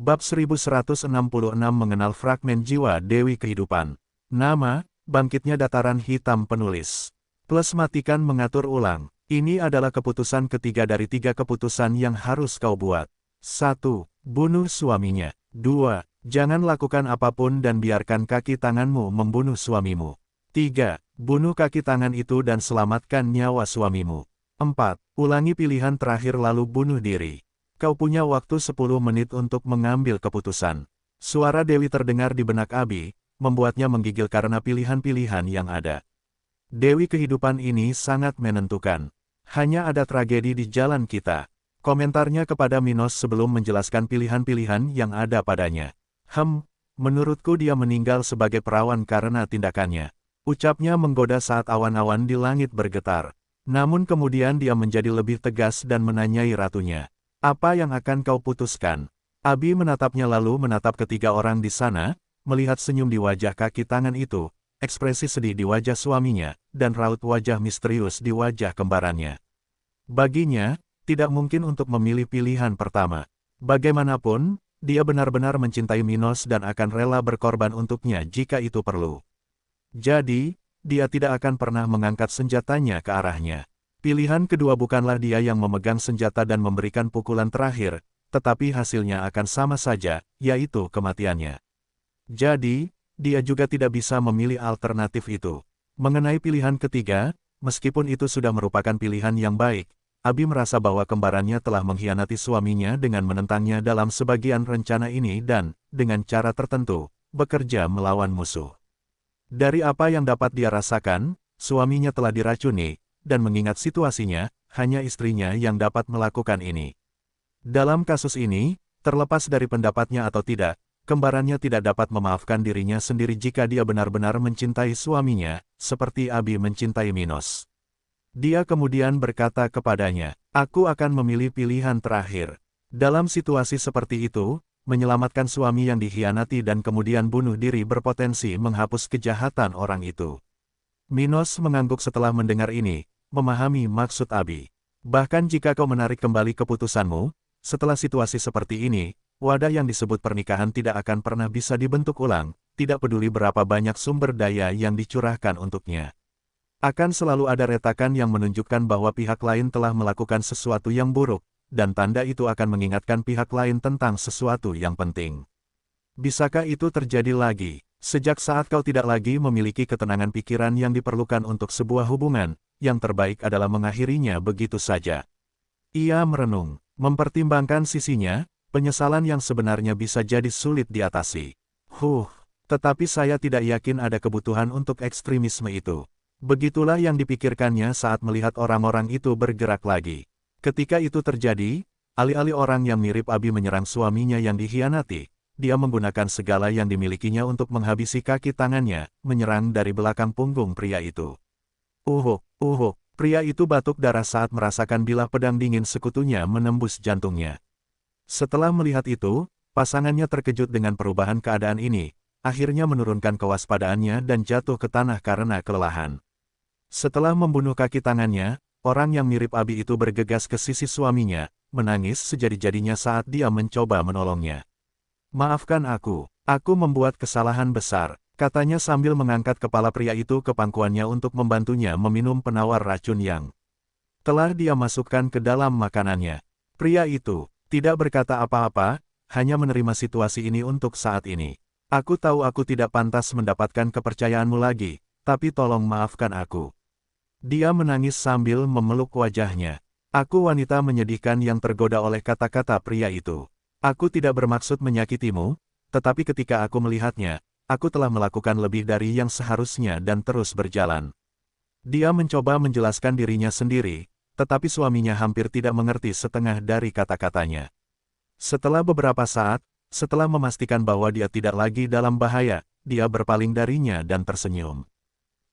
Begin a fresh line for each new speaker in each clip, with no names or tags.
Bab 1166 mengenal fragmen jiwa Dewi Kehidupan. Nama, Bangkitnya Dataran Hitam Penulis. Plus matikan mengatur ulang. Ini adalah keputusan ketiga dari 3 keputusan yang harus kau buat. 1. Bunuh suaminya. 2. Jangan lakukan apapun dan biarkan kaki tanganmu membunuh suamimu. 3. Bunuh kaki tangan itu dan selamatkan nyawa suamimu. 4. Ulangi pilihan terakhir lalu bunuh diri. Kau punya waktu 10 menit untuk mengambil keputusan. Suara Dewi terdengar di benak Abi, membuatnya menggigil karena pilihan-pilihan yang ada. Dewi Kehidupan ini sangat menentukan. Hanya ada tragedi di jalan kita. Komentarnya kepada Minos sebelum menjelaskan pilihan-pilihan yang ada padanya. Menurutku dia meninggal sebagai perawan karena tindakannya. Ucapnya menggoda saat awan-awan di langit bergetar. Namun kemudian dia menjadi lebih tegas dan menanyai ratunya. Apa yang akan kau putuskan? Abi menatapnya lalu menatap ketiga orang di sana, melihat senyum di wajah kaki tangan itu, ekspresi sedih di wajah suaminya, dan raut wajah misterius di wajah kembarannya. Baginya, tidak mungkin untuk memilih pilihan pertama. Bagaimanapun, dia benar-benar mencintai Minos dan akan rela berkorban untuknya jika itu perlu. Jadi, dia tidak akan pernah mengangkat senjatanya ke arahnya. Pilihan kedua bukanlah dia yang memegang senjata dan memberikan pukulan terakhir, tetapi hasilnya akan sama saja, yaitu kematiannya. Jadi, dia juga tidak bisa memilih alternatif itu. Mengenai pilihan ketiga, meskipun itu sudah merupakan pilihan yang baik, Abi merasa bahwa kembarannya telah mengkhianati suaminya dengan menentangnya dalam sebagian rencana ini dan, dengan cara tertentu, bekerja melawan musuh. Dari apa yang dapat dia rasakan, suaminya telah diracuni, dan mengingat situasinya, hanya istrinya yang dapat melakukan ini. Dalam kasus ini, terlepas dari pendapatnya atau tidak, kembarannya tidak dapat memaafkan dirinya sendiri jika dia benar-benar mencintai suaminya, seperti Abi mencintai Minos. Dia kemudian berkata kepadanya, "Aku akan memilih pilihan terakhir." Dalam situasi seperti itu, menyelamatkan suami yang dikhianati dan kemudian bunuh diri berpotensi menghapus kejahatan orang itu. Minos mengangguk setelah mendengar ini, memahami maksud Abi. Bahkan jika kau menarik kembali keputusanmu, setelah situasi seperti ini, wadah yang disebut pernikahan tidak akan pernah bisa dibentuk ulang, tidak peduli berapa banyak sumber daya yang dicurahkan untuknya. Akan selalu ada retakan yang menunjukkan bahwa pihak lain telah melakukan sesuatu yang buruk, dan tanda itu akan mengingatkan pihak lain tentang sesuatu yang penting. Bisakah itu terjadi lagi? Sejak saat kau tidak lagi memiliki ketenangan pikiran yang diperlukan untuk sebuah hubungan, yang terbaik adalah mengakhirinya begitu saja. Ia merenung, mempertimbangkan sisinya, penyesalan yang sebenarnya bisa jadi sulit diatasi. Tetapi saya tidak yakin ada kebutuhan untuk ekstremisme itu. Begitulah yang dipikirkannya saat melihat orang-orang itu bergerak lagi. Ketika itu terjadi, alih-alih orang yang mirip Abi menyerang suaminya yang dikhianati, dia menggunakan segala yang dimilikinya untuk menghabisi kaki tangannya, menyerang dari belakang punggung pria itu. Pria itu batuk darah saat merasakan bilah pedang dingin sekutunya menembus jantungnya. Setelah melihat itu, pasangannya terkejut dengan perubahan keadaan ini, akhirnya menurunkan kewaspadaannya dan jatuh ke tanah karena kelelahan. Setelah membunuh kaki tangannya, orang yang mirip Abi itu bergegas ke sisi suaminya, menangis sejadi-jadinya saat dia mencoba menolongnya. "Maafkan aku membuat kesalahan besar," katanya sambil mengangkat kepala pria itu ke pangkuannya untuk membantunya meminum penawar racun yang telah dia masukkan ke dalam makanannya. Pria itu tidak berkata apa-apa, hanya menerima situasi ini untuk saat ini. "Aku tahu aku tidak pantas mendapatkan kepercayaanmu lagi, tapi tolong maafkan aku." Dia menangis sambil memeluk wajahnya. "Aku wanita menyedihkan yang tergoda oleh kata-kata pria itu. Aku tidak bermaksud menyakitimu, tetapi ketika aku melihatnya, aku telah melakukan lebih dari yang seharusnya dan terus berjalan." Dia mencoba menjelaskan dirinya sendiri, tetapi suaminya hampir tidak mengerti setengah dari kata-katanya. Setelah beberapa saat, setelah memastikan bahwa dia tidak lagi dalam bahaya, dia berpaling darinya dan tersenyum.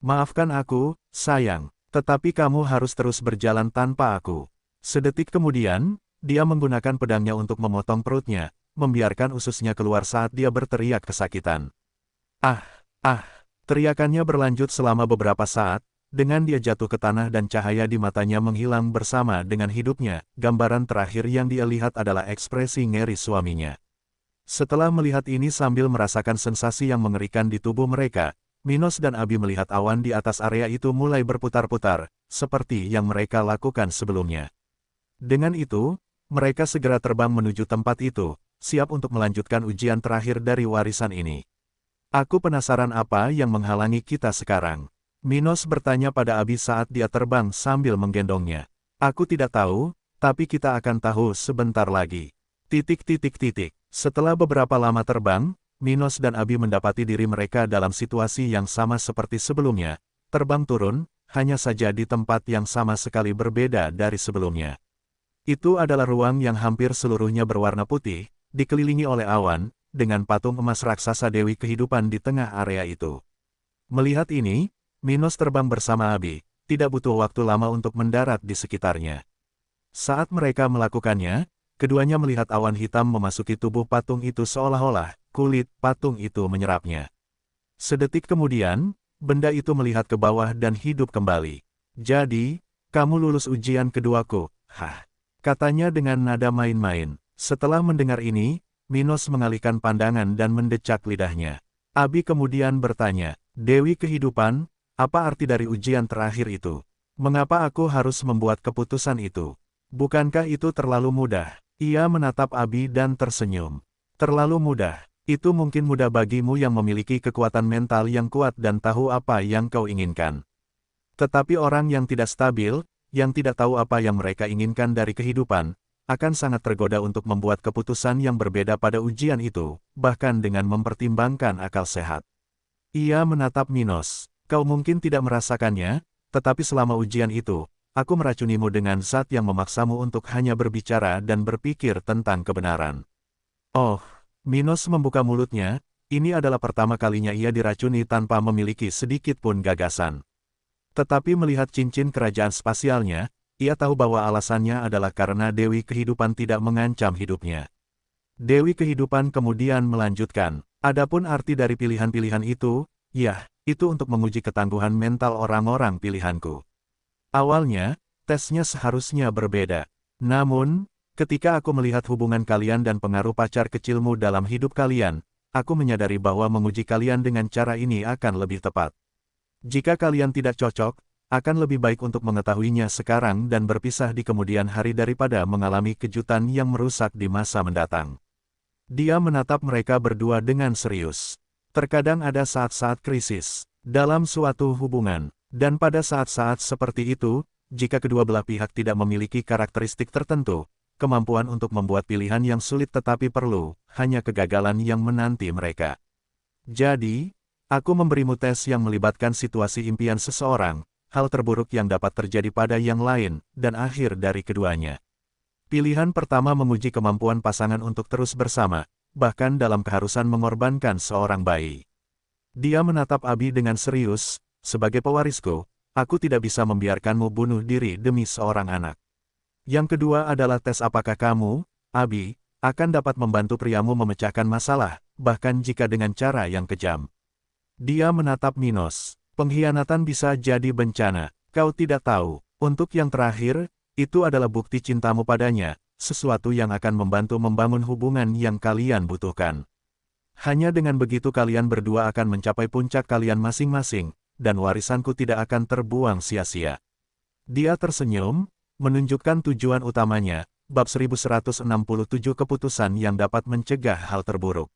"Maafkan aku, sayang, tetapi kamu harus terus berjalan tanpa aku." Sedetik kemudian, dia menggunakan pedangnya untuk memotong perutnya, membiarkan ususnya keluar saat dia berteriak kesakitan. Teriakannya berlanjut selama beberapa saat, dengan dia jatuh ke tanah dan cahaya di matanya menghilang bersama dengan hidupnya, gambaran terakhir yang dia lihat adalah ekspresi ngeri suaminya. Setelah melihat ini sambil merasakan sensasi yang mengerikan di tubuh mereka, Minos dan Abi melihat awan di atas area itu mulai berputar-putar, seperti yang mereka lakukan sebelumnya. Dengan itu, mereka segera terbang menuju tempat itu, siap untuk melanjutkan ujian terakhir dari warisan ini. Aku penasaran apa yang menghalangi kita sekarang. Minos bertanya pada Abi saat dia terbang sambil menggendongnya. Aku tidak tahu, tapi kita akan tahu sebentar lagi. Setelah beberapa lama terbang, Minos dan Abi mendapati diri mereka dalam situasi yang sama seperti sebelumnya. Terbang turun, hanya saja di tempat yang sama sekali berbeda dari sebelumnya. Itu adalah ruang yang hampir seluruhnya berwarna putih, dikelilingi oleh awan, dengan patung emas raksasa Dewi Kehidupan di tengah area itu. Melihat ini, Minos terbang bersama Abi, tidak butuh waktu lama untuk mendarat di sekitarnya. Saat mereka melakukannya, keduanya melihat awan hitam memasuki tubuh patung itu seolah-olah kulit patung itu menyerapnya. Sedetik kemudian, benda itu melihat ke bawah dan hidup kembali. Jadi, kamu lulus ujian keduaku, hah? Katanya dengan nada main-main. Setelah mendengar ini, Minos mengalihkan pandangan dan mendecak lidahnya. Abi kemudian bertanya, Dewi Kehidupan, apa arti dari ujian terakhir itu? Mengapa aku harus membuat keputusan itu? Bukankah itu terlalu mudah? Ia menatap Abi dan tersenyum. Terlalu mudah. Itu mungkin mudah bagimu yang memiliki kekuatan mental yang kuat dan tahu apa yang kau inginkan. Tetapi orang yang tidak stabil, yang tidak tahu apa yang mereka inginkan dari kehidupan, akan sangat tergoda untuk membuat keputusan yang berbeda pada ujian itu, bahkan dengan mempertimbangkan akal sehat. Ia menatap Minos. Kau mungkin tidak merasakannya, tetapi selama ujian itu, aku meracunimu dengan zat yang memaksamu untuk hanya berbicara dan berpikir tentang kebenaran. Oh, Minos membuka mulutnya, ini adalah pertama kalinya ia diracuni tanpa memiliki sedikit pun gagasan. Tetapi melihat cincin kerajaan spasialnya, ia tahu bahwa alasannya adalah karena Dewi Kehidupan tidak mengancam hidupnya. Dewi Kehidupan kemudian melanjutkan, adapun arti dari pilihan-pilihan itu, ya, itu untuk menguji ketangguhan mental orang-orang pilihanku. Awalnya, tesnya seharusnya berbeda. Namun, ketika aku melihat hubungan kalian dan pengaruh pacar kecilmu dalam hidup kalian, aku menyadari bahwa menguji kalian dengan cara ini akan lebih tepat. Jika kalian tidak cocok, akan lebih baik untuk mengetahuinya sekarang dan berpisah di kemudian hari daripada mengalami kejutan yang merusak di masa mendatang. Dia menatap mereka berdua dengan serius. Terkadang ada saat-saat krisis dalam suatu hubungan. Dan pada saat-saat seperti itu, jika kedua belah pihak tidak memiliki karakteristik tertentu, kemampuan untuk membuat pilihan yang sulit tetapi perlu, hanya kegagalan yang menanti mereka. Jadi, aku memberimu tes yang melibatkan situasi impian seseorang, hal terburuk yang dapat terjadi pada yang lain, dan akhir dari keduanya. Pilihan pertama menguji kemampuan pasangan untuk terus bersama, bahkan dalam keharusan mengorbankan seorang bayi. Dia menatap Abi dengan serius. Sebagai pewarisku, aku tidak bisa membiarkanmu bunuh diri demi seorang anak. Yang kedua adalah tes apakah kamu, Abi, akan dapat membantu priamu memecahkan masalah, bahkan jika dengan cara yang kejam. Dia menatap Minos. Pengkhianatan bisa jadi bencana, kau tidak tahu. Untuk yang terakhir, itu adalah bukti cintamu padanya, sesuatu yang akan membantu membangun hubungan yang kalian butuhkan. Hanya dengan begitu kalian berdua akan mencapai puncak kalian masing-masing, dan warisanku tidak akan terbuang sia-sia. Dia tersenyum, menunjukkan tujuan utamanya, bab 1167 keputusan yang dapat mencegah hal terburuk.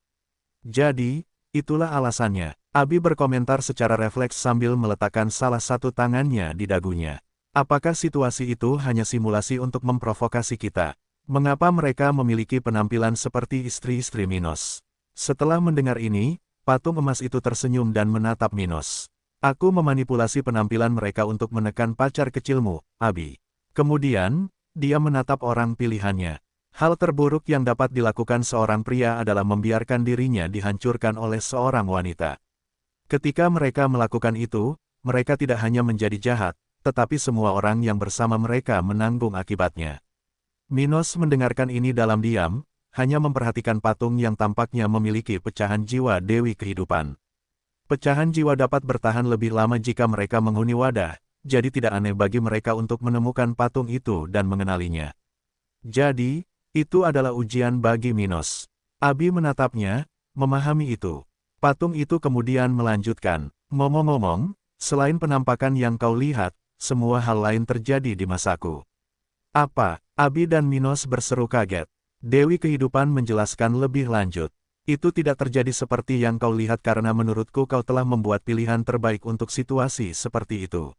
Jadi, itulah alasannya. Abi berkomentar secara refleks sambil meletakkan salah satu tangannya di dagunya. Apakah situasi itu hanya simulasi untuk memprovokasi kita? Mengapa mereka memiliki penampilan seperti istri-istri Minos? Setelah mendengar ini, patung emas itu tersenyum dan menatap Minos. Aku memanipulasi penampilan mereka untuk menekan pacar kecilmu, Abi. Kemudian, dia menatap orang pilihannya. Hal terburuk yang dapat dilakukan seorang pria adalah membiarkan dirinya dihancurkan oleh seorang wanita. Ketika mereka melakukan itu, mereka tidak hanya menjadi jahat, tetapi semua orang yang bersama mereka menanggung akibatnya. Minos mendengarkan ini dalam diam, hanya memperhatikan patung yang tampaknya memiliki pecahan jiwa Dewi Kehidupan. Pecahan jiwa dapat bertahan lebih lama jika mereka menghuni wadah, jadi tidak aneh bagi mereka untuk menemukan patung itu dan mengenalinya. Jadi, itu adalah ujian bagi Minos. Abi menatapnya, memahami itu. Patung itu kemudian melanjutkan, ngomong-ngomong, selain penampakan yang kau lihat, semua hal lain terjadi di masaku. Apa? Abi dan Minos berseru kaget. Dewi Kehidupan menjelaskan lebih lanjut. Itu tidak terjadi seperti yang kau lihat karena menurutku kau telah membuat pilihan terbaik untuk situasi seperti itu.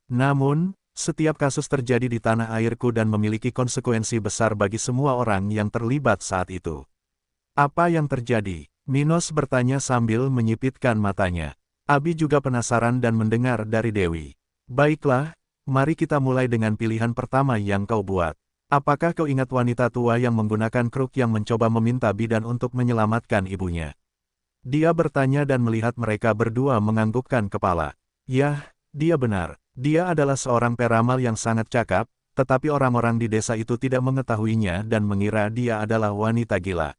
Namun, setiap kasus terjadi di tanah airku dan memiliki konsekuensi besar bagi semua orang yang terlibat saat itu. Apa yang terjadi? Minos bertanya sambil menyipitkan matanya. Abi juga penasaran dan mendengar dari Dewi. Baiklah, mari kita mulai dengan pilihan pertama yang kau buat. Apakah kau ingat wanita tua yang menggunakan kruk yang mencoba meminta bidan untuk menyelamatkan ibunya? Dia bertanya dan melihat mereka berdua menganggukkan kepala. Yah, dia benar. Dia adalah seorang peramal yang sangat cakap, tetapi orang-orang di desa itu tidak mengetahuinya dan mengira dia adalah wanita gila.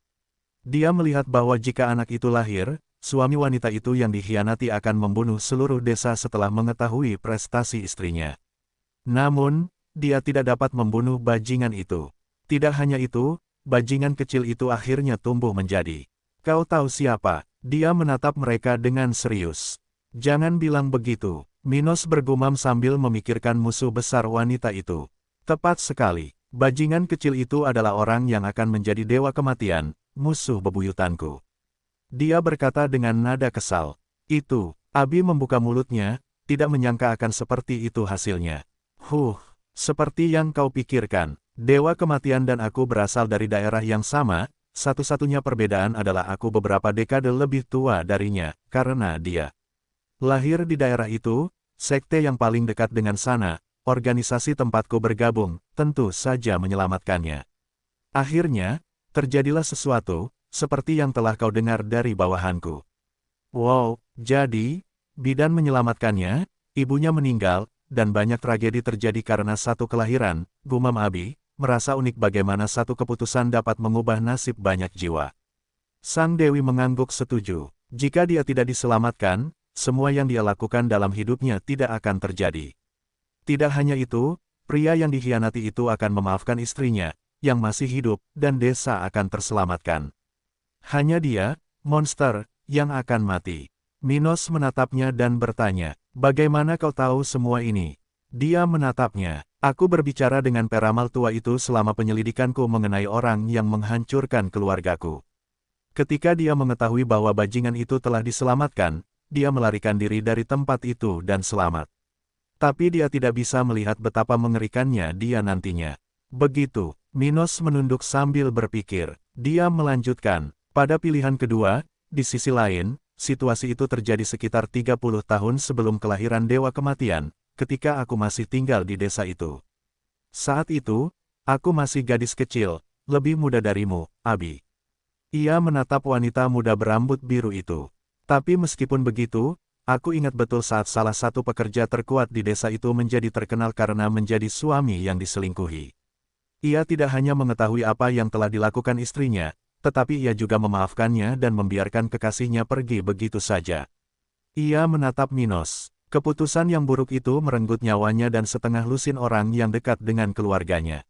Dia melihat bahwa jika anak itu lahir, suami wanita itu yang dikhianati akan membunuh seluruh desa setelah mengetahui prestasi istrinya. Namun, dia tidak dapat membunuh bajingan itu. Tidak hanya itu, bajingan kecil itu akhirnya tumbuh menjadi. Kau tahu siapa? Dia menatap mereka dengan serius. Jangan bilang begitu. Minos bergumam sambil memikirkan musuh besar wanita itu. Tepat sekali. Bajingan kecil itu adalah orang yang akan menjadi dewa kematian, musuh bebuyutanku. Dia berkata dengan nada kesal. Itu, Abi membuka mulutnya, tidak menyangka akan seperti itu hasilnya. Seperti yang kau pikirkan, dewa kematian dan aku berasal dari daerah yang sama, satu-satunya perbedaan adalah aku beberapa dekade lebih tua darinya, karena dia lahir di daerah itu, sekte yang paling dekat dengan sana, organisasi tempatku bergabung, tentu saja menyelamatkannya. Akhirnya, terjadilah sesuatu, seperti yang telah kau dengar dari bawahanku. Wow, jadi, bidan menyelamatkannya, ibunya meninggal, dan banyak tragedi terjadi karena satu kelahiran, gumam Abi, merasa unik bagaimana satu keputusan dapat mengubah nasib banyak jiwa. Sang Dewi mengangguk setuju. Jika dia tidak diselamatkan, semua yang dia lakukan dalam hidupnya tidak akan terjadi. Tidak hanya itu, pria yang dikhianati itu akan memaafkan istrinya, yang masih hidup, dan desa akan terselamatkan. Hanya dia, monster, yang akan mati. Minos menatapnya dan bertanya, bagaimana kau tahu semua ini? Dia menatapnya, aku berbicara dengan peramal tua itu selama penyelidikanku mengenai orang yang menghancurkan keluargaku. Ketika dia mengetahui bahwa bajingan itu telah diselamatkan, dia melarikan diri dari tempat itu dan selamat. Tapi dia tidak bisa melihat betapa mengerikannya dia nantinya. Begitu, Minos menunduk sambil berpikir. Dia melanjutkan, pada pilihan kedua, di sisi lain, situasi itu terjadi sekitar 30 tahun sebelum kelahiran Dewa Kematian, ketika aku masih tinggal di desa itu. Saat itu, aku masih gadis kecil, lebih muda darimu, Abi. Ia menatap wanita muda berambut biru itu. Tapi meskipun begitu, aku ingat betul saat salah satu pekerja terkuat di desa itu menjadi terkenal karena menjadi suami yang diselingkuhi. Ia tidak hanya mengetahui apa yang telah dilakukan istrinya, tetapi ia juga memaafkannya dan membiarkan kekasihnya pergi begitu saja. Ia menatap Minos. Keputusan yang buruk itu merenggut nyawanya dan setengah lusin orang yang dekat dengan keluarganya.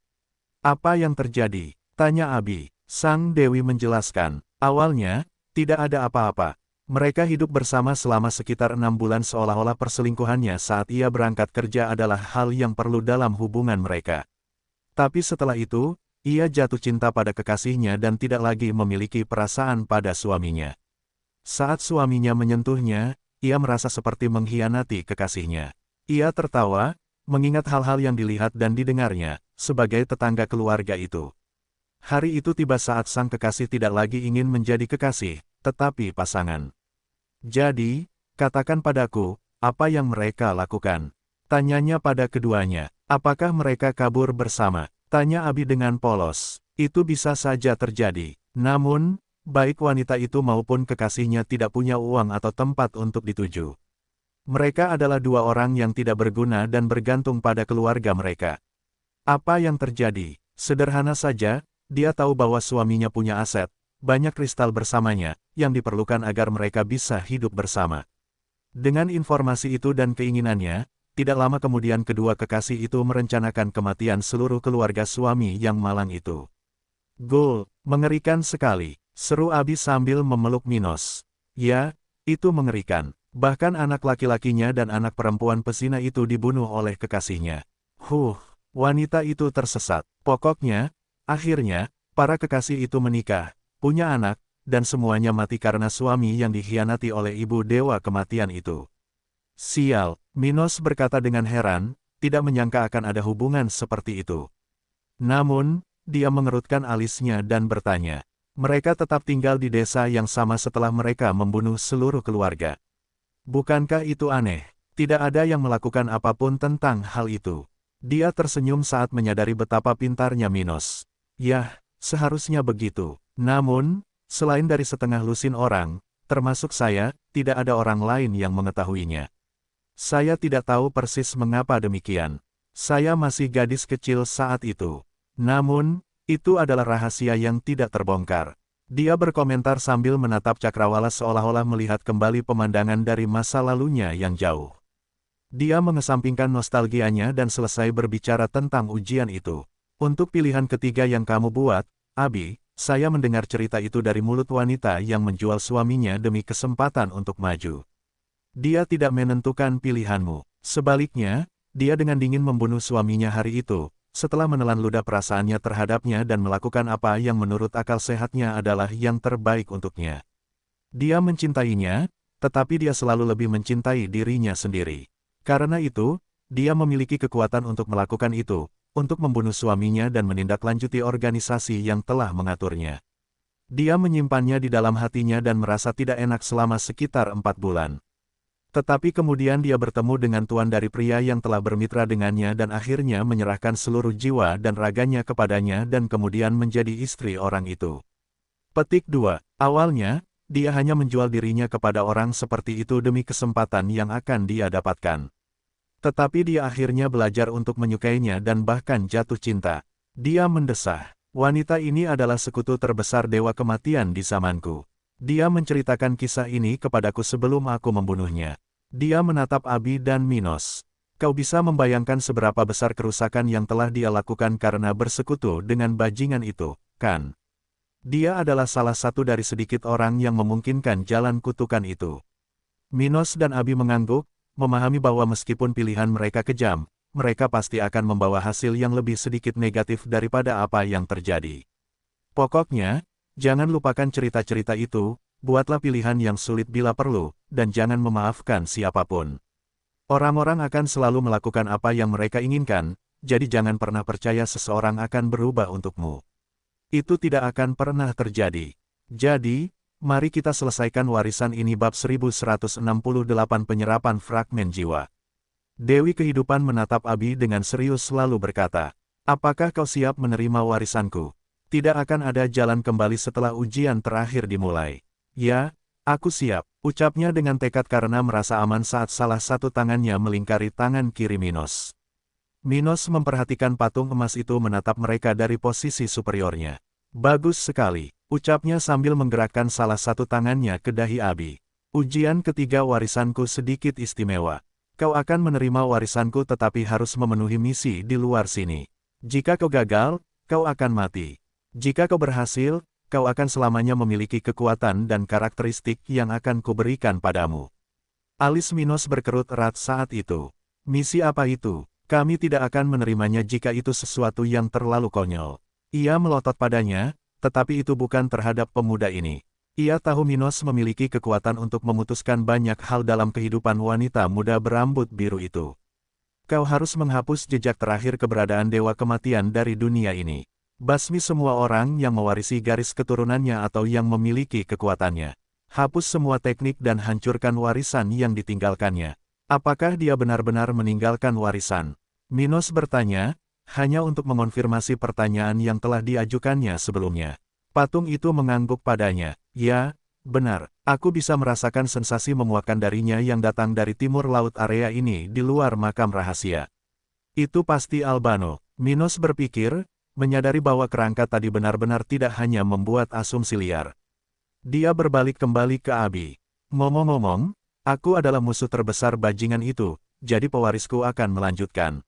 Apa yang terjadi? Tanya Abi. Sang Dewi menjelaskan. Awalnya, tidak ada apa-apa. Mereka hidup bersama selama sekitar 6 bulan seolah-olah perselingkuhannya saat ia berangkat kerja adalah hal yang perlu dalam hubungan mereka. Tapi setelah itu, ia jatuh cinta pada kekasihnya dan tidak lagi memiliki perasaan pada suaminya. Saat suaminya menyentuhnya, ia merasa seperti mengkhianati kekasihnya. Ia tertawa, mengingat hal-hal yang dilihat dan didengarnya, sebagai tetangga keluarga itu. Hari itu tiba saat sang kekasih tidak lagi ingin menjadi kekasih, tetapi pasangan. Jadi, katakan padaku, apa yang mereka lakukan? Tanyanya pada keduanya, apakah mereka kabur bersama? Tanya Abi dengan polos. Itu bisa saja terjadi. Namun, baik wanita itu maupun kekasihnya tidak punya uang atau tempat untuk dituju. Mereka adalah dua orang yang tidak berguna dan bergantung pada keluarga mereka. Apa yang terjadi? Sederhana saja, dia tahu bahwa suaminya punya aset, banyak kristal bersamanya, yang diperlukan agar mereka bisa hidup bersama. Dengan informasi itu dan keinginannya, tidak lama kemudian kedua kekasih itu merencanakan kematian seluruh keluarga suami yang malang itu. Gol, mengerikan sekali. Seru Abi sambil memeluk Minos. Ya, itu mengerikan. Bahkan anak laki-lakinya dan anak perempuan pesina itu dibunuh oleh kekasihnya. Wanita itu tersesat. Pokoknya, akhirnya, para kekasih itu menikah, punya anak, dan semuanya mati karena suami yang dikhianati oleh ibu dewa kematian itu. Sial, Minos berkata dengan heran, tidak menyangka akan ada hubungan seperti itu. Namun, dia mengerutkan alisnya dan bertanya. Mereka tetap tinggal di desa yang sama setelah mereka membunuh seluruh keluarga. Bukankah itu aneh? Tidak ada yang melakukan apapun tentang hal itu. Dia tersenyum saat menyadari betapa pintarnya Minos. Yah, seharusnya begitu. Namun, selain dari setengah lusin orang, termasuk saya, tidak ada orang lain yang mengetahuinya. Saya tidak tahu persis mengapa demikian. Saya masih gadis kecil saat itu. Namun, itu adalah rahasia yang tidak terbongkar. Dia berkomentar sambil menatap Cakrawala seolah-olah melihat kembali pemandangan dari masa lalunya yang jauh. Dia mengesampingkan nostalgianya dan selesai berbicara tentang ujian itu. Untuk pilihan ketiga yang kamu buat, Abi, saya mendengar cerita itu dari mulut wanita yang menjual suaminya demi kesempatan untuk maju. Dia tidak menentukan pilihanmu. Sebaliknya, dia dengan dingin membunuh suaminya hari itu, setelah menelan ludah perasaannya terhadapnya dan melakukan apa yang menurut akal sehatnya adalah yang terbaik untuknya. Dia mencintainya, tetapi dia selalu lebih mencintai dirinya sendiri. Karena itu, dia memiliki kekuatan untuk melakukan itu, untuk membunuh suaminya dan menindaklanjuti organisasi yang telah mengaturnya. Dia menyimpannya di dalam hatinya dan merasa tidak enak selama sekitar 4 bulan. Tetapi kemudian dia bertemu dengan tuan dari pria yang telah bermitra dengannya dan akhirnya menyerahkan seluruh jiwa dan raganya kepadanya dan kemudian menjadi istri orang itu. Petik 2. Awalnya, dia hanya menjual dirinya kepada orang seperti itu demi kesempatan yang akan dia dapatkan. Tetapi dia akhirnya belajar untuk menyukainya dan bahkan jatuh cinta. Dia mendesah. Wanita ini adalah sekutu terbesar dewa kematian di zamanku. Dia menceritakan kisah ini kepadaku sebelum aku membunuhnya. Dia menatap Abi dan Minos. Kau bisa membayangkan seberapa besar kerusakan yang telah dia lakukan karena bersekutu dengan bajingan itu, kan? Dia adalah salah satu dari sedikit orang yang memungkinkan jalan kutukan itu. Minos dan Abi mengangguk, memahami bahwa meskipun pilihan mereka kejam, mereka pasti akan membawa hasil yang lebih sedikit negatif daripada apa yang terjadi. Pokoknya, jangan lupakan cerita-cerita itu, buatlah pilihan yang sulit bila perlu, dan jangan memaafkan siapapun. Orang-orang akan selalu melakukan apa yang mereka inginkan, jadi jangan pernah percaya seseorang akan berubah untukmu. Itu tidak akan pernah terjadi. Jadi, mari kita selesaikan warisan ini bab 1168 penyerapan fragmen jiwa. Dewi Kehidupan menatap Abi dengan serius lalu berkata, apakah kau siap menerima warisanku? Tidak akan ada jalan kembali setelah ujian terakhir dimulai. Ya, aku siap, ucapnya dengan tekad karena merasa aman saat salah satu tangannya melingkari tangan kiri Minos. Minos memperhatikan patung emas itu menatap mereka dari posisi superiornya. Bagus sekali, ucapnya sambil menggerakkan salah satu tangannya ke dahi Abi. Ujian ketiga warisanku sedikit istimewa. Kau akan menerima warisanku tetapi harus memenuhi misi di luar sini. Jika kau gagal, kau akan mati. Jika kau berhasil, kau akan selamanya memiliki kekuatan dan karakteristik yang akan kuberikan padamu. Alis Minos berkerut erat saat itu. Misi apa itu? Kami tidak akan menerimanya jika itu sesuatu yang terlalu konyol. Ia melotot padanya, tetapi itu bukan terhadap pemuda ini. Ia tahu Minos memiliki kekuatan untuk memutuskan banyak hal dalam kehidupan wanita muda berambut biru itu. Kau harus menghapus jejak terakhir keberadaan Dewa Kematian dari dunia ini. Basmi semua orang yang mewarisi garis keturunannya atau yang memiliki kekuatannya. Hapus semua teknik dan hancurkan warisan yang ditinggalkannya. Apakah dia benar-benar meninggalkan warisan? Minos bertanya, hanya untuk mengonfirmasi pertanyaan yang telah diajukannya sebelumnya. Patung itu mengangguk padanya. Ya, benar, aku bisa merasakan sensasi memuakkan darinya yang datang dari timur laut area ini di luar makam rahasia. Itu pasti Albano. Minos berpikir, menyadari bahwa kerangka tadi benar-benar tidak hanya membuat asumsi liar. Dia berbalik kembali ke Abi. Ngomong-ngomong, aku adalah musuh terbesar bajingan itu, jadi pewarisku akan melanjutkan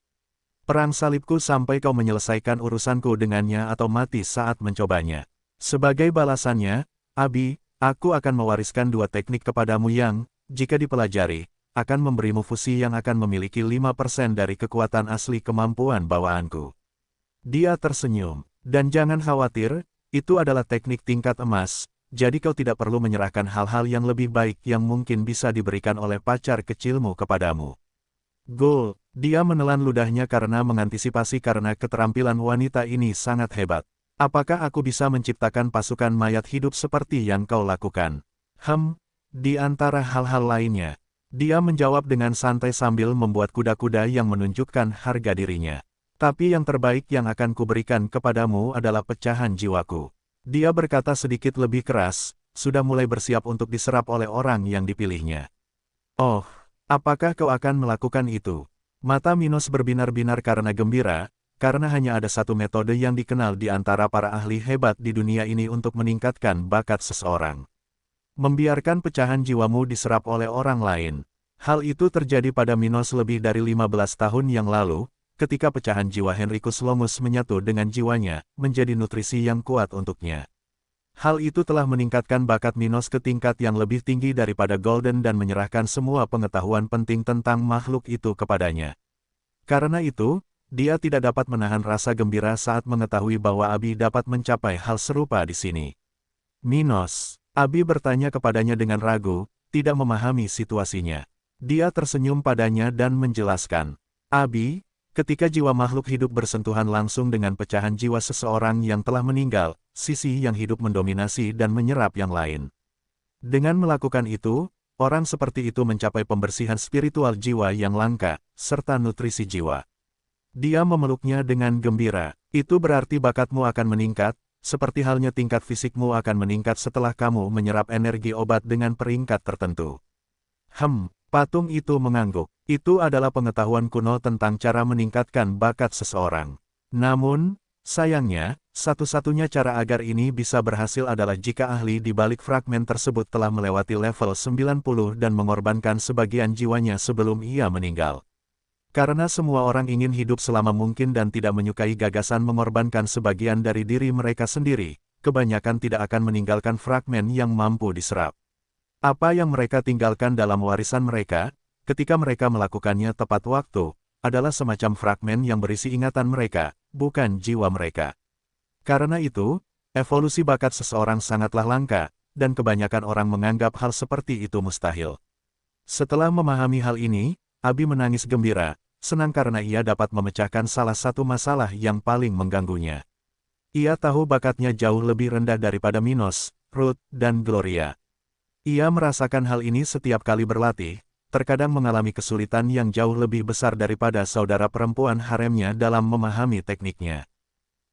perang salibku sampai kau menyelesaikan urusanku dengannya atau mati saat mencobanya. Sebagai balasannya, Abi, aku akan mewariskan dua teknik kepadamu yang, jika dipelajari, akan memberimu fusi yang akan memiliki 5% dari kekuatan asli kemampuan bawaanku. Dia tersenyum. Dan jangan khawatir, itu adalah teknik tingkat emas, jadi kau tidak perlu menyerahkan hal-hal yang lebih baik yang mungkin bisa diberikan oleh pacar kecilmu kepadamu. Goal, dia menelan ludahnya karena mengantisipasi karena keterampilan wanita ini sangat hebat. Apakah aku bisa menciptakan pasukan mayat hidup seperti yang kau lakukan? Di antara hal-hal lainnya, dia menjawab dengan santai sambil membuat kuda-kuda yang menunjukkan harga dirinya. Tapi yang terbaik yang akan kuberikan kepadamu adalah pecahan jiwaku. Dia berkata sedikit lebih keras, sudah mulai bersiap untuk diserap oleh orang yang dipilihnya. Oh, apakah kau akan melakukan itu? Mata Minos berbinar-binar karena gembira, karena hanya ada satu metode yang dikenal di antara para ahli hebat di dunia ini untuk meningkatkan bakat seseorang. Membiarkan pecahan jiwamu diserap oleh orang lain. Hal itu terjadi pada Minos lebih dari 15 tahun yang lalu, ketika pecahan jiwa Henricus Longus menyatu dengan jiwanya, menjadi nutrisi yang kuat untuknya. Hal itu telah meningkatkan bakat Minos ke tingkat yang lebih tinggi daripada Golden dan menyerahkan semua pengetahuan penting tentang makhluk itu kepadanya. Karena itu, dia tidak dapat menahan rasa gembira saat mengetahui bahwa Abi dapat mencapai hal serupa di sini. Minos, Abi bertanya kepadanya dengan ragu, tidak memahami situasinya. Dia tersenyum padanya dan menjelaskan, Abi, ketika jiwa makhluk hidup bersentuhan langsung dengan pecahan jiwa seseorang yang telah meninggal, sisi yang hidup mendominasi dan menyerap yang lain. Dengan melakukan itu, orang seperti itu mencapai pembersihan spiritual jiwa yang langka, serta nutrisi jiwa. Dia memeluknya dengan gembira. Itu berarti bakatmu akan meningkat, seperti halnya tingkat fisikmu akan meningkat setelah kamu menyerap energi obat dengan peringkat tertentu. Patung itu mengangguk. Itu adalah pengetahuan kuno tentang cara meningkatkan bakat seseorang. Namun, sayangnya, satu-satunya cara agar ini bisa berhasil adalah jika ahli di balik fragmen tersebut telah melewati level 90 dan mengorbankan sebagian jiwanya sebelum ia meninggal. Karena semua orang ingin hidup selama mungkin dan tidak menyukai gagasan mengorbankan sebagian dari diri mereka sendiri, kebanyakan tidak akan meninggalkan fragmen yang mampu diserap. Apa yang mereka tinggalkan dalam warisan mereka, ketika mereka melakukannya tepat waktu, adalah semacam fragmen yang berisi ingatan mereka, bukan jiwa mereka. Karena itu, evolusi bakat seseorang sangatlah langka, dan kebanyakan orang menganggap hal seperti itu mustahil. Setelah memahami hal ini, Abi menangis gembira, senang karena ia dapat memecahkan salah satu masalah yang paling mengganggunya. Ia tahu bakatnya jauh lebih rendah daripada Minos, Ruth, dan Gloria. Ia merasakan hal ini setiap kali berlatih, terkadang mengalami kesulitan yang jauh lebih besar daripada saudara perempuan haremnya dalam memahami tekniknya.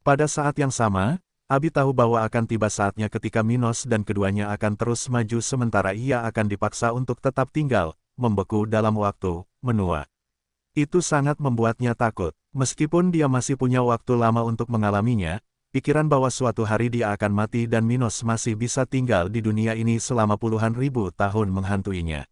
Pada saat yang sama, Abi tahu bahwa akan tiba saatnya ketika Minos dan keduanya akan terus maju sementara ia akan dipaksa untuk tetap tinggal, membeku dalam waktu, menua. Itu sangat membuatnya takut, meskipun dia masih punya waktu lama untuk mengalaminya. Pikiran bahwa suatu hari dia akan mati dan Minos masih bisa tinggal di dunia ini selama puluhan ribu tahun menghantuinya.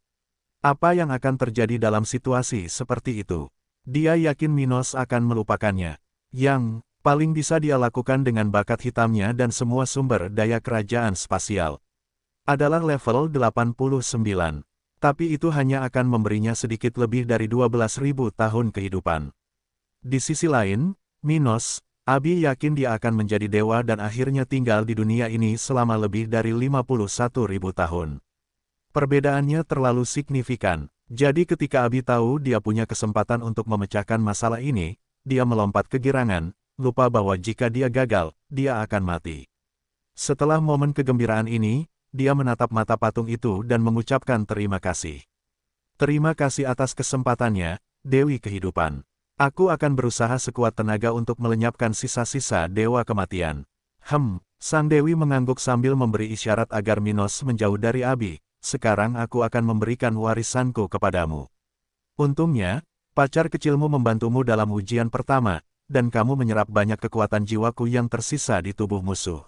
Apa yang akan terjadi dalam situasi seperti itu? Dia yakin Minos akan melupakannya. Yang paling bisa dia lakukan dengan bakat hitamnya dan semua sumber daya kerajaan spasial adalah level 89. Tapi itu hanya akan memberinya sedikit lebih dari 12.000 tahun kehidupan. Di sisi lain, Minos, Abi yakin dia akan menjadi dewa dan akhirnya tinggal di dunia ini selama lebih dari 51.000 tahun. Perbedaannya terlalu signifikan, jadi ketika Abi tahu dia punya kesempatan untuk memecahkan masalah ini, dia melompat kegirangan, lupa bahwa jika dia gagal, dia akan mati. Setelah momen kegembiraan ini, dia menatap mata patung itu dan mengucapkan terima kasih. Terima kasih atas kesempatannya, Dewi Kehidupan. Aku akan berusaha sekuat tenaga untuk melenyapkan sisa-sisa dewa kematian. Sang Dewi mengangguk sambil memberi isyarat agar Minos menjauh dari Abi. Sekarang aku akan memberikan warisanku kepadamu. Untungnya, pacar kecilmu membantumu dalam ujian pertama, dan kamu menyerap banyak kekuatan jiwaku yang tersisa di tubuh musuh.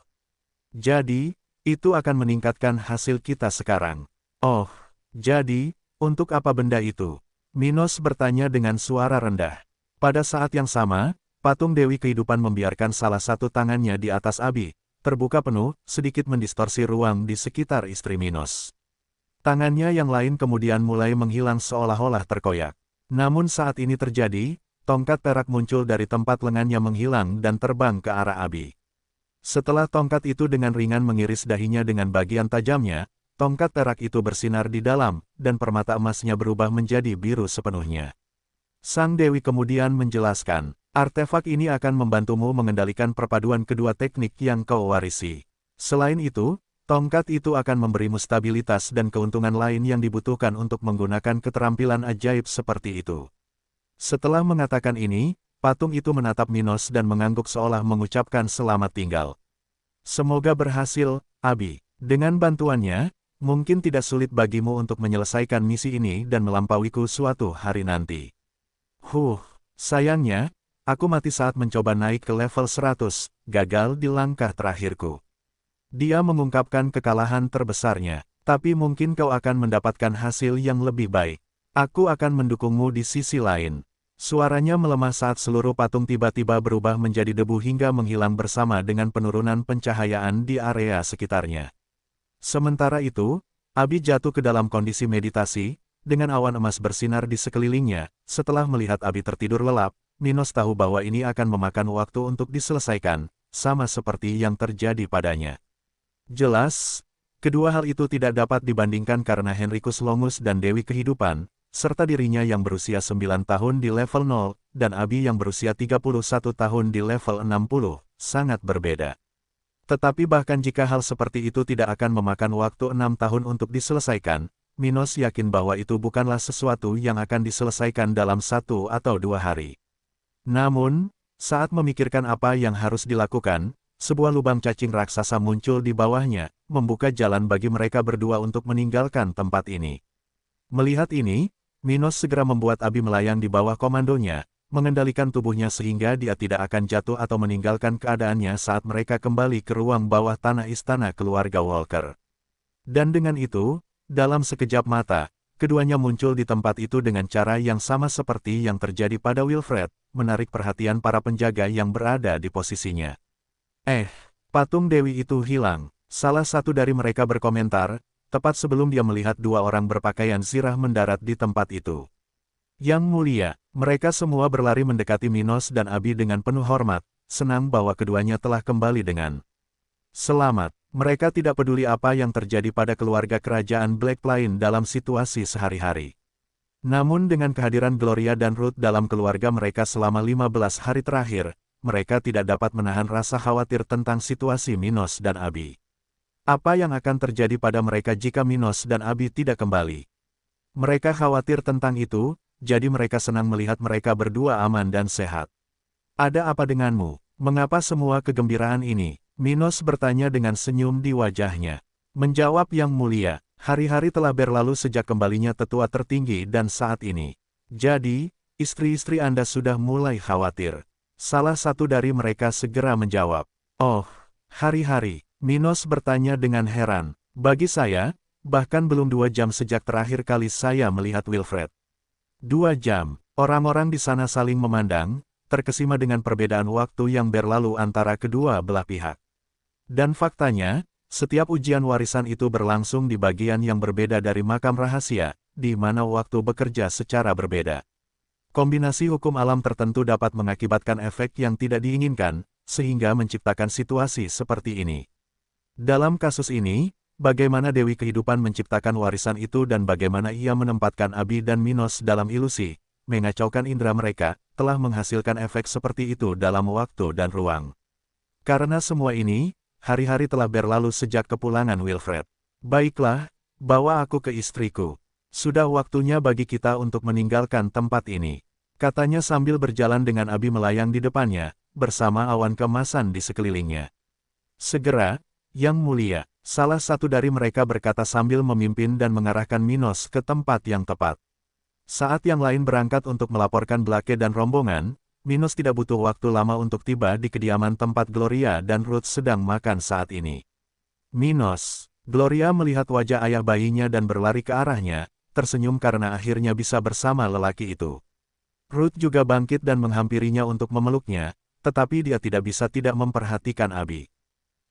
Jadi, itu akan meningkatkan hasil kita sekarang. Oh, jadi, untuk apa benda itu? Minos bertanya dengan suara rendah. Pada saat yang sama, patung Dewi Kehidupan membiarkan salah satu tangannya di atas Abi, terbuka penuh, sedikit mendistorsi ruang di sekitar istri Minos. Tangannya yang lain kemudian mulai menghilang seolah-olah terkoyak. Namun saat ini terjadi, tongkat perak muncul dari tempat lengannya menghilang dan terbang ke arah Abi. Setelah tongkat itu dengan ringan mengiris dahinya dengan bagian tajamnya, tongkat perak itu bersinar di dalam, dan permata emasnya berubah menjadi biru sepenuhnya. Sang Dewi kemudian menjelaskan, artefak ini akan membantumu mengendalikan perpaduan kedua teknik yang kau warisi. Selain itu, tongkat itu akan memberimu stabilitas dan keuntungan lain yang dibutuhkan untuk menggunakan keterampilan ajaib seperti itu. Setelah mengatakan ini, patung itu menatap Minos dan mengangguk seolah mengucapkan selamat tinggal. Semoga berhasil, Abi. Dengan bantuannya, mungkin tidak sulit bagimu untuk menyelesaikan misi ini dan melampauiku suatu hari nanti. Sayangnya, aku mati saat mencoba naik ke level 100, gagal di langkah terakhirku. Dia mengungkapkan kekalahan terbesarnya, tapi mungkin kau akan mendapatkan hasil yang lebih baik. Aku akan mendukungmu di sisi lain. Suaranya melemah saat seluruh patung tiba-tiba berubah menjadi debu hingga menghilang bersama dengan penurunan pencahayaan di area sekitarnya. Sementara itu, Abi jatuh ke dalam kondisi meditasi, dengan awan emas bersinar di sekelilingnya. Setelah melihat Abi tertidur lelap, Minos tahu bahwa ini akan memakan waktu untuk diselesaikan, sama seperti yang terjadi padanya. Jelas, kedua hal itu tidak dapat dibandingkan karena Henrikus Longus dan Dewi Kehidupan, serta dirinya yang berusia 9 tahun di level 0, dan Abi yang berusia 31 tahun di level 60, sangat berbeda. Tetapi bahkan jika hal seperti itu tidak akan memakan waktu 6 tahun untuk diselesaikan, Minos yakin bahwa itu bukanlah sesuatu yang akan diselesaikan dalam 1 atau 2 hari. Namun, saat memikirkan apa yang harus dilakukan, sebuah lubang cacing raksasa muncul di bawahnya, membuka jalan bagi mereka berdua untuk meninggalkan tempat ini. Melihat ini, Minos segera membuat Abi melayang di bawah komandonya, mengendalikan tubuhnya sehingga dia tidak akan jatuh atau meninggalkan keadaannya saat mereka kembali ke ruang bawah tanah istana keluarga Walker. Dan dengan itu, dalam sekejap mata, keduanya muncul di tempat itu dengan cara yang sama seperti yang terjadi pada Wilfred, menarik perhatian para penjaga yang berada di posisinya. Patung Dewi itu hilang, salah satu dari mereka berkomentar, tepat sebelum dia melihat dua orang berpakaian zirah mendarat di tempat itu. Yang mulia, mereka semua berlari mendekati Minos dan Abi dengan penuh hormat, senang bahwa keduanya telah kembali dengan selamat. Mereka tidak peduli apa yang terjadi pada keluarga kerajaan Black Plain dalam situasi sehari-hari. Namun dengan kehadiran Gloria dan Ruth dalam keluarga mereka selama 15 hari terakhir, mereka tidak dapat menahan rasa khawatir tentang situasi Minos dan Abi. Apa yang akan terjadi pada mereka jika Minos dan Abi tidak kembali? Mereka khawatir tentang itu, jadi mereka senang melihat mereka berdua aman dan sehat. Ada apa denganmu? Mengapa semua kegembiraan ini? Minos bertanya dengan senyum di wajahnya. Menjawab Yang Mulia, hari-hari telah berlalu sejak kembalinya tetua tertinggi dan saat ini. Jadi, istri-istri Anda sudah mulai khawatir. Salah satu dari mereka segera menjawab. Oh, hari-hari. Minos bertanya dengan heran. Bagi saya, bahkan belum 2 jam sejak terakhir kali saya melihat Wilfred. 2 jam, orang-orang di sana saling memandang, terkesima dengan perbedaan waktu yang berlalu antara kedua belah pihak. Dan faktanya, setiap ujian warisan itu berlangsung di bagian yang berbeda dari makam rahasia, di mana waktu bekerja secara berbeda. Kombinasi hukum alam tertentu dapat mengakibatkan efek yang tidak diinginkan, sehingga menciptakan situasi seperti ini. Dalam kasus ini, bagaimana Dewi Kehidupan menciptakan warisan itu dan bagaimana ia menempatkan Abi dan Minos dalam ilusi, mengacaukan indera mereka, telah menghasilkan efek seperti itu dalam waktu dan ruang. Karena semua ini, hari-hari telah berlalu sejak kepulangan Wilfred. Baiklah, bawa aku ke istriku. Sudah waktunya bagi kita untuk meninggalkan tempat ini, katanya sambil berjalan dengan Abi melayang di depannya, bersama awan kemasan di sekelilingnya. Segera, Yang Mulia, salah satu dari mereka berkata sambil memimpin dan mengarahkan Minos ke tempat yang tepat. Saat yang lain berangkat untuk melaporkan Blake dan rombongan, Minos tidak butuh waktu lama untuk tiba di kediaman tempat Gloria dan Ruth sedang makan saat ini. Minos, Gloria melihat wajah ayah bayinya dan berlari ke arahnya, tersenyum karena akhirnya bisa bersama lelaki itu. Ruth juga bangkit dan menghampirinya untuk memeluknya, tetapi dia tidak bisa tidak memperhatikan Abi.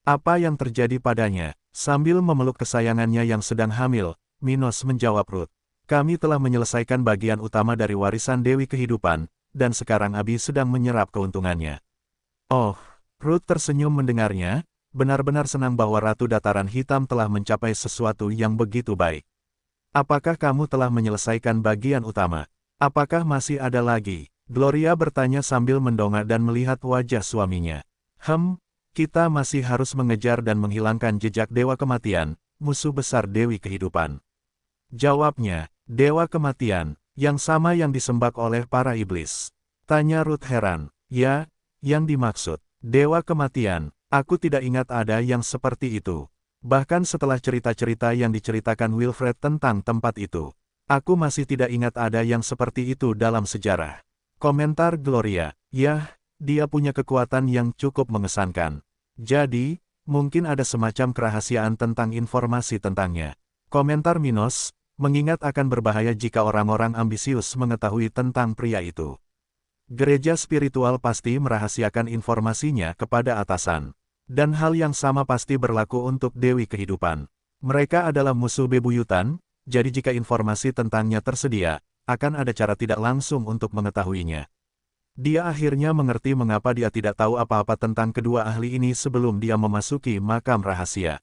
Apa yang terjadi padanya? Sambil memeluk kesayangannya yang sedang hamil, Minos menjawab Ruth. Kami telah menyelesaikan bagian utama dari warisan Dewi Kehidupan, dan sekarang Abi sedang menyerap keuntungannya. Oh, Ruth tersenyum mendengarnya, benar-benar senang bahwa Ratu Dataran Hitam telah mencapai sesuatu yang begitu baik. Apakah kamu telah menyelesaikan bagian utama? Apakah masih ada lagi? Gloria bertanya sambil mendongak dan melihat wajah suaminya. Kita masih harus mengejar dan menghilangkan jejak Dewa Kematian, musuh besar Dewi Kehidupan. Jawabnya, Dewa Kematian, yang sama yang disembah oleh para iblis. Tanya Ruth heran. Ya, yang dimaksud, Dewa Kematian, aku tidak ingat ada yang seperti itu. Bahkan setelah cerita-cerita yang diceritakan Wilfred tentang tempat itu, aku masih tidak ingat ada yang seperti itu dalam sejarah. Komentar Gloria, yah, dia punya kekuatan yang cukup mengesankan. Jadi, mungkin ada semacam kerahasiaan tentang informasi tentangnya. Komentar Minos, mengingat akan berbahaya jika orang-orang ambisius mengetahui tentang pria itu. Gereja spiritual pasti merahasiakan informasinya kepada atasan. Dan hal yang sama pasti berlaku untuk Dewi Kehidupan. Mereka adalah musuh bebuyutan, jadi jika informasi tentangnya tersedia, akan ada cara tidak langsung untuk mengetahuinya. Dia akhirnya mengerti mengapa dia tidak tahu apa-apa tentang kedua ahli ini sebelum dia memasuki makam rahasia.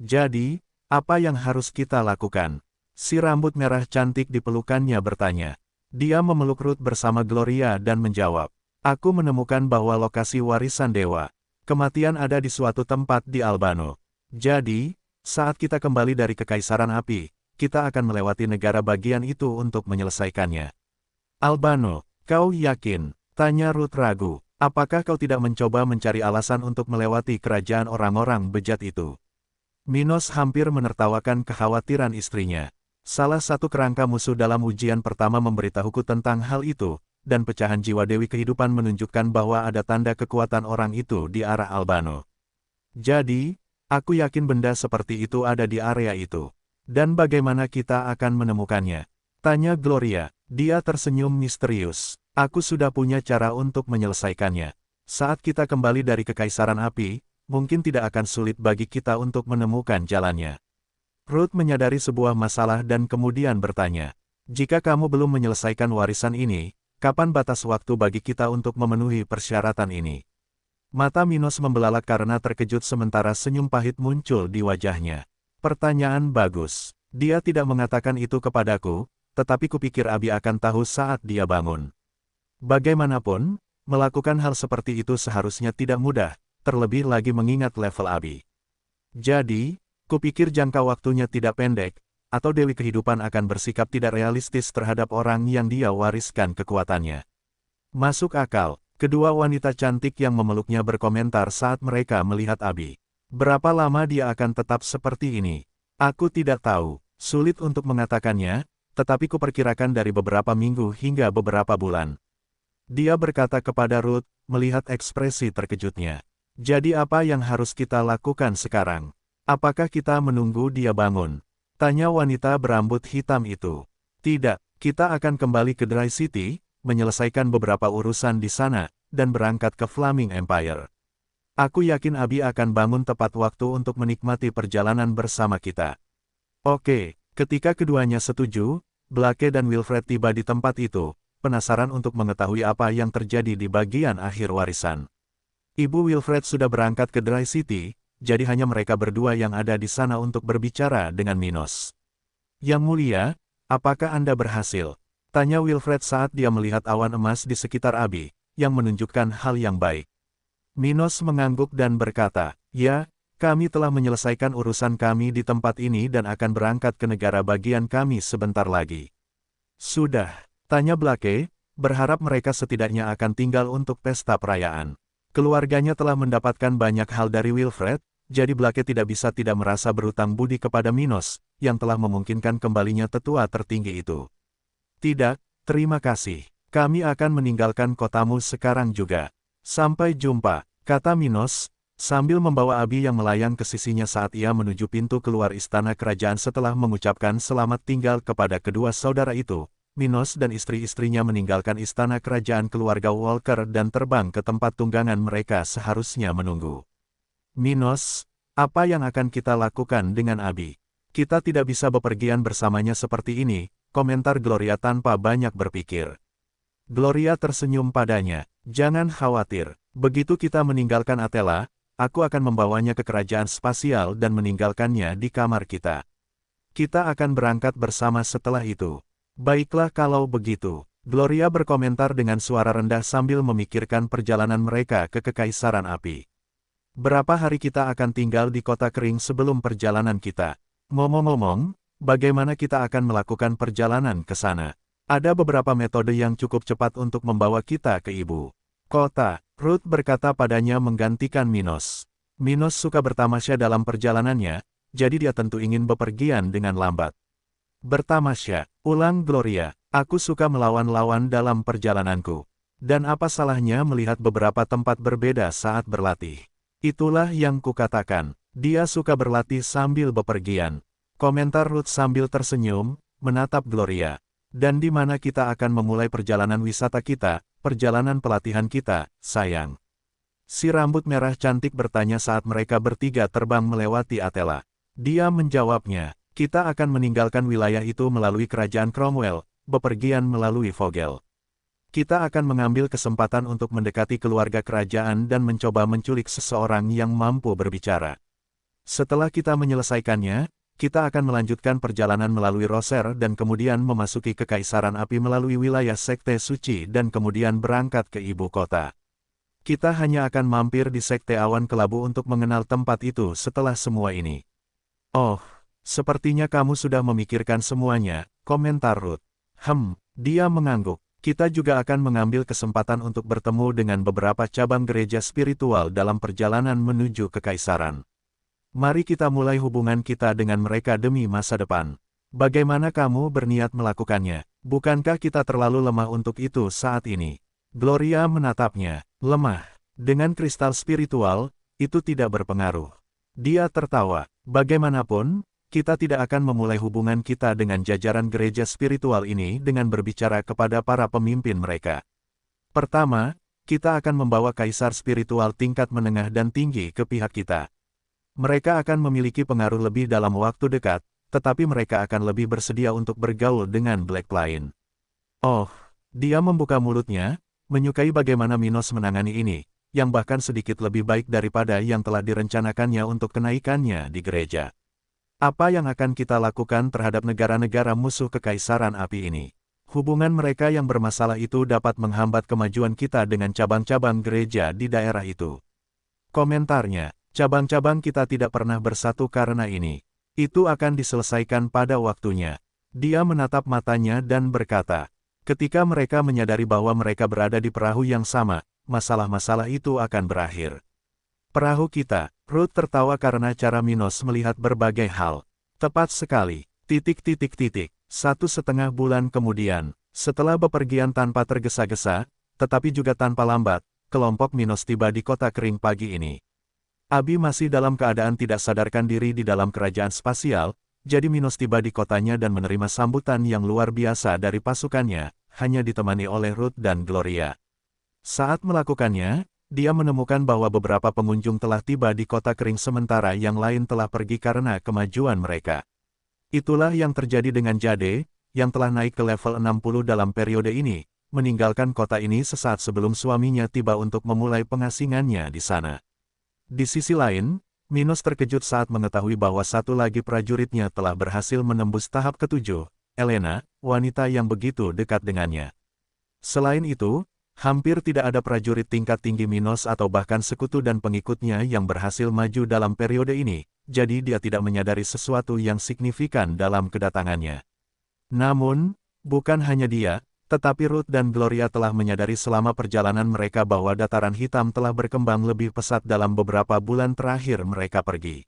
Jadi, apa yang harus kita lakukan? Si rambut merah cantik di pelukannya bertanya. Dia memeluk Ruth bersama Gloria dan menjawab, aku menemukan bahwa lokasi warisan Dewa Kematian ada di suatu tempat di Albano. Jadi, saat kita kembali dari Kekaisaran Api, kita akan melewati negara bagian itu untuk menyelesaikannya. Albano, kau yakin? Tanya Ruth ragu. Apakah kau tidak mencoba mencari alasan untuk melewati kerajaan orang-orang bejat itu? Minos hampir menertawakan kekhawatiran istrinya. Salah satu kerangka musuh dalam ujian pertama memberitahuku tentang hal itu, dan pecahan jiwa Dewi Kehidupan menunjukkan bahwa ada tanda kekuatan orang itu di arah Albano. Jadi, aku yakin benda seperti itu ada di area itu. Dan bagaimana kita akan menemukannya? Tanya Gloria. Dia tersenyum misterius. Aku sudah punya cara untuk menyelesaikannya. Saat kita kembali dari Kekaisaran Api, mungkin tidak akan sulit bagi kita untuk menemukan jalannya. Ruth menyadari sebuah masalah dan kemudian bertanya, jika kamu belum menyelesaikan warisan ini, kapan batas waktu bagi kita untuk memenuhi persyaratan ini? Mata Minos membelalak karena terkejut sementara senyum pahit muncul di wajahnya. Pertanyaan bagus. Dia tidak mengatakan itu kepadaku, tetapi kupikir Abi akan tahu saat dia bangun. Bagaimanapun, melakukan hal seperti itu seharusnya tidak mudah, terlebih lagi mengingat level Abi. Jadi, kupikir jangka waktunya tidak pendek, atau Dewi Kehidupan akan bersikap tidak realistis terhadap orang yang dia wariskan kekuatannya. Masuk akal, kedua wanita cantik yang memeluknya berkomentar saat mereka melihat Abi. Berapa lama dia akan tetap seperti ini? Aku tidak tahu, sulit untuk mengatakannya, tetapi kuperkirakan dari beberapa minggu hingga beberapa bulan. Dia berkata kepada Ruth, melihat ekspresi terkejutnya. Jadi apa yang harus kita lakukan sekarang? Apakah kita menunggu dia bangun? Tanya wanita berambut hitam itu. Tidak, kita akan kembali ke Dry City, menyelesaikan beberapa urusan di sana, dan berangkat ke Flaming Empire. Aku yakin Abi akan bangun tepat waktu untuk menikmati perjalanan bersama kita. Oke, ketika keduanya setuju, Blake dan Wilfred tiba di tempat itu, penasaran untuk mengetahui apa yang terjadi di bagian akhir warisan. Ibu Wilfred sudah berangkat ke Dry City, jadi hanya mereka berdua yang ada di sana untuk berbicara dengan Minos. Yang mulia, apakah Anda berhasil? Tanya Wilfred saat dia melihat awan emas di sekitar Abi, yang menunjukkan hal yang baik. Minos mengangguk dan berkata, ya, kami telah menyelesaikan urusan kami di tempat ini dan akan berangkat ke negara bagian kami sebentar lagi. Sudah, tanya Blake, berharap mereka setidaknya akan tinggal untuk pesta perayaan. Keluarganya telah mendapatkan banyak hal dari Wilfred, jadi Blake tidak bisa tidak merasa berutang budi kepada Minos, yang telah memungkinkan kembalinya tetua tertinggi itu. Tidak, terima kasih. Kami akan meninggalkan kotamu sekarang juga. Sampai jumpa, kata Minos, sambil membawa Abi yang melayang ke sisinya saat ia menuju pintu keluar istana kerajaan setelah mengucapkan selamat tinggal kepada kedua saudara itu. Minos dan istri-istrinya meninggalkan istana kerajaan keluarga Walker dan terbang ke tempat tunggangan mereka seharusnya menunggu. Minos, apa yang akan kita lakukan dengan Abi? Kita tidak bisa bepergian bersamanya seperti ini, komentar Gloria tanpa banyak berpikir. Gloria tersenyum padanya. Jangan khawatir, begitu kita meninggalkan Atela, aku akan membawanya ke kerajaan spasial dan meninggalkannya di kamar kita. Kita akan berangkat bersama setelah itu. Baiklah kalau begitu. Gloria berkomentar dengan suara rendah sambil memikirkan perjalanan mereka ke Kekaisaran Api. Berapa hari kita akan tinggal di kota kering sebelum perjalanan kita? Ngomong-ngomong, bagaimana kita akan melakukan perjalanan ke sana? Ada beberapa metode yang cukup cepat untuk membawa kita ke ibu kota. Ruth berkata padanya menggantikan Minos. Minos suka bertamasya dalam perjalanannya, jadi dia tentu ingin bepergian dengan lambat. Bertamasya, ulang Gloria, aku suka melawan-lawan dalam perjalananku. Dan apa salahnya melihat beberapa tempat berbeda saat berlatih? Itulah yang kukatakan, dia suka berlatih sambil bepergian. Komentar Ruth sambil tersenyum, menatap Gloria. Dan di mana kita akan memulai perjalanan wisata kita, perjalanan pelatihan kita, sayang? Si rambut merah cantik bertanya saat mereka bertiga terbang melewati Atela. Dia menjawabnya, kita akan meninggalkan wilayah itu melalui kerajaan Cromwell, bepergian melalui Vogel. Kita akan mengambil kesempatan untuk mendekati keluarga kerajaan dan mencoba menculik seseorang yang mampu berbicara. Setelah kita menyelesaikannya, kita akan melanjutkan perjalanan melalui Roser dan kemudian memasuki Kekaisaran Api melalui wilayah Sekte Suci dan kemudian berangkat ke ibu kota. Kita hanya akan mampir di Sekte Awan Kelabu untuk mengenal tempat itu setelah semua ini. Oh, sepertinya kamu sudah memikirkan semuanya, komentar Ruth. Dia mengangguk. Kita juga akan mengambil kesempatan untuk bertemu dengan beberapa cabang gereja spiritual dalam perjalanan menuju kekaisaran. Mari kita mulai hubungan kita dengan mereka demi masa depan. Bagaimana kamu berniat melakukannya? Bukankah kita terlalu lemah untuk itu saat ini? Gloria menatapnya. Lemah. Dengan kristal spiritual, itu tidak berpengaruh. Dia tertawa. Bagaimanapun, kita tidak akan memulai hubungan kita dengan jajaran gereja spiritual ini dengan berbicara kepada para pemimpin mereka. Pertama, kita akan membawa kaisar spiritual tingkat menengah dan tinggi ke pihak kita. Mereka akan memiliki pengaruh lebih dalam waktu dekat, tetapi mereka akan lebih bersedia untuk bergaul dengan Blackline. Oh, dia membuka mulutnya, menyukai bagaimana Minos menangani ini, yang bahkan sedikit lebih baik daripada yang telah direncanakannya untuk kenaikannya di gereja. Apa yang akan kita lakukan terhadap negara-negara musuh Kekaisaran Api ini? Hubungan mereka yang bermasalah itu dapat menghambat kemajuan kita dengan cabang-cabang gereja di daerah itu. Komentarnya, cabang-cabang kita tidak pernah bersatu karena ini. Itu akan diselesaikan pada waktunya. Dia menatap matanya dan berkata, ketika mereka menyadari bahwa mereka berada di perahu yang sama, masalah-masalah itu akan berakhir. Perahu kita. Ruth tertawa karena cara Minos melihat berbagai hal. Tepat sekali. 1,5 bulan kemudian, setelah bepergian tanpa tergesa-gesa, tetapi juga tanpa lambat, kelompok Minos tiba di kota kering pagi ini. Abi masih dalam keadaan tidak sadarkan diri di dalam kerajaan spasial, jadi Minos tiba di kotanya dan menerima sambutan yang luar biasa dari pasukannya, hanya ditemani oleh Ruth dan Gloria. Saat melakukannya, dia menemukan bahwa beberapa pengunjung telah tiba di kota kering sementara yang lain telah pergi karena kemajuan mereka. Itulah yang terjadi dengan Jade, yang telah naik ke level 60 dalam periode ini, meninggalkan kota ini sesaat sebelum suaminya tiba untuk memulai pengasingannya di sana. Di sisi lain, Minos terkejut saat mengetahui bahwa satu lagi prajuritnya telah berhasil menembus tahap ke-7, Elena, wanita yang begitu dekat dengannya. Selain itu, hampir tidak ada prajurit tingkat tinggi Minos atau bahkan sekutu dan pengikutnya yang berhasil maju dalam periode ini, jadi dia tidak menyadari sesuatu yang signifikan dalam kedatangannya. Namun, bukan hanya dia, tetapi Ruth dan Gloria telah menyadari selama perjalanan mereka bahwa dataran hitam telah berkembang lebih pesat dalam beberapa bulan terakhir mereka pergi.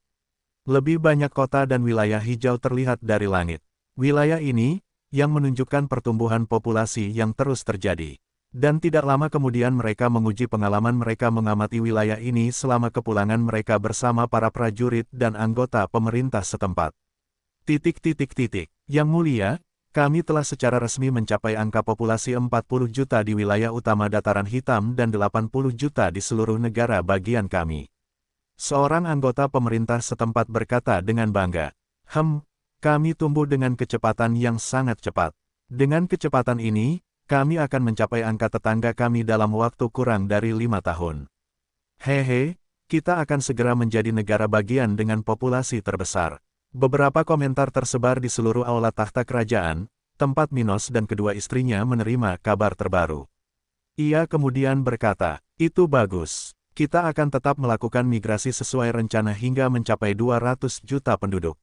Lebih banyak kota dan wilayah hijau terlihat dari langit. Wilayah ini, yang menunjukkan pertumbuhan populasi yang terus terjadi. Dan tidak lama kemudian mereka menguji pengalaman mereka mengamati wilayah ini selama kepulangan mereka bersama para prajurit dan anggota pemerintah setempat. Yang mulia, kami telah secara resmi mencapai angka populasi 40 juta di wilayah utama dataran hitam dan 80 juta di seluruh negara bagian kami. Seorang anggota pemerintah setempat berkata dengan bangga. Kami tumbuh dengan kecepatan yang sangat cepat. Dengan kecepatan ini, kami akan mencapai angka tetangga kami dalam waktu kurang dari 5 tahun. Hehe, kita akan segera menjadi negara bagian dengan populasi terbesar. Beberapa komentar tersebar di seluruh aula tahta kerajaan, tempat Minos dan kedua istrinya menerima kabar terbaru. Ia kemudian berkata, itu bagus. Kita akan tetap melakukan migrasi sesuai rencana hingga mencapai 200 juta penduduk.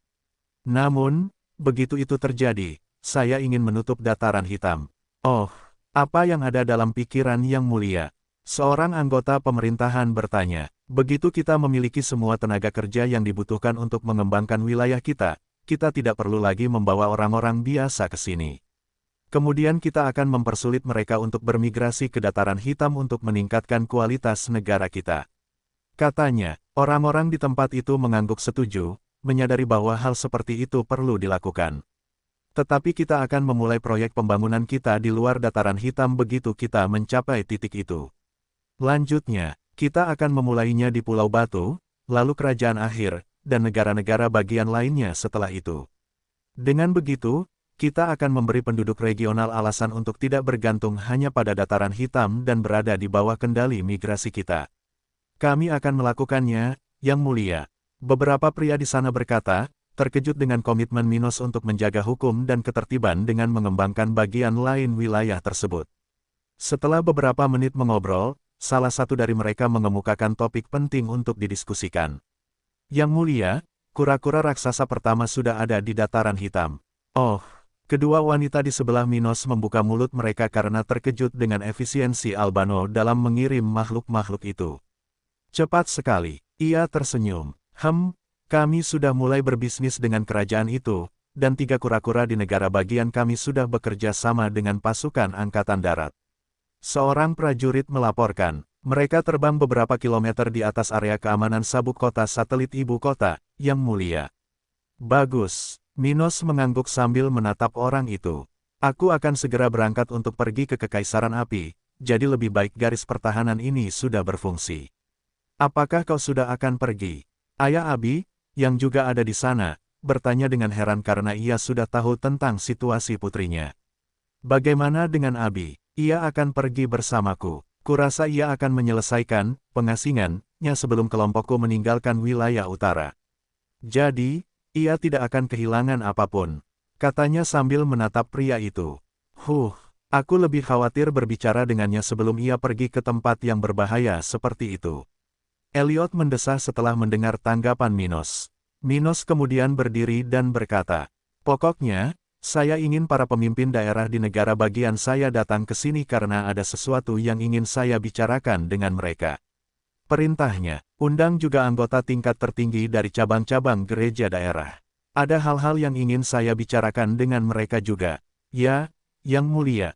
Namun, begitu itu terjadi, saya ingin menutup dataran hitam. Oh, apa yang ada dalam pikiran yang mulia? Seorang anggota pemerintahan bertanya, begitu kita memiliki semua tenaga kerja yang dibutuhkan untuk mengembangkan wilayah kita tidak perlu lagi membawa orang-orang biasa ke sini. Kemudian kita akan mempersulit mereka untuk bermigrasi ke dataran hitam untuk meningkatkan kualitas negara kita. Katanya, orang-orang di tempat itu mengangguk setuju, menyadari bahwa hal seperti itu perlu dilakukan. Tetapi kita akan memulai proyek pembangunan kita di luar dataran hitam begitu kita mencapai titik itu. Lanjutnya, kita akan memulainya di Pulau Batu, lalu Kerajaan Akhir, dan negara-negara bagian lainnya setelah itu. Dengan begitu, kita akan memberi penduduk regional alasan untuk tidak bergantung hanya pada dataran hitam dan berada di bawah kendali migrasi kita. Kami akan melakukannya, Yang Mulia. Beberapa pria di sana berkata, terkejut dengan komitmen Minos untuk menjaga hukum dan ketertiban dengan mengembangkan bagian lain wilayah tersebut. Setelah beberapa menit mengobrol, salah satu dari mereka mengemukakan topik penting untuk didiskusikan. Yang Mulia, kura-kura raksasa pertama sudah ada di dataran hitam. Oh. Kedua wanita di sebelah Minos membuka mulut mereka karena terkejut dengan efisiensi Albano dalam mengirim makhluk-makhluk itu. Cepat sekali, ia tersenyum. Kami sudah mulai berbisnis dengan kerajaan itu, dan 3 kura-kura di negara bagian kami sudah bekerja sama dengan pasukan angkatan darat. Seorang prajurit melaporkan, mereka terbang beberapa kilometer di atas area keamanan sabuk kota satelit ibu kota, Yang Mulia. Bagus. Minos mengangguk sambil menatap orang itu. Aku akan segera berangkat untuk pergi ke Kekaisaran Api, jadi lebih baik garis pertahanan ini sudah berfungsi. Apakah kau sudah akan pergi? Ayah Abi, yang juga ada di sana, bertanya dengan heran karena ia sudah tahu tentang situasi putrinya. Bagaimana dengan Abi? Ia akan pergi bersamaku. Kurasa ia akan menyelesaikan pengasingannya sebelum kelompokku meninggalkan wilayah utara. Jadi, ia tidak akan kehilangan apapun, katanya sambil menatap pria itu. Aku lebih khawatir berbicara dengannya sebelum ia pergi ke tempat yang berbahaya seperti itu. Elliot mendesah setelah mendengar tanggapan Minos. Minos kemudian berdiri dan berkata, pokoknya, saya ingin para pemimpin daerah di negara bagian saya datang ke sini karena ada sesuatu yang ingin saya bicarakan dengan mereka. Perintahnya, undang juga anggota tingkat tertinggi dari cabang-cabang gereja daerah. Ada hal-hal yang ingin saya bicarakan dengan mereka juga. Ya, Yang Mulia.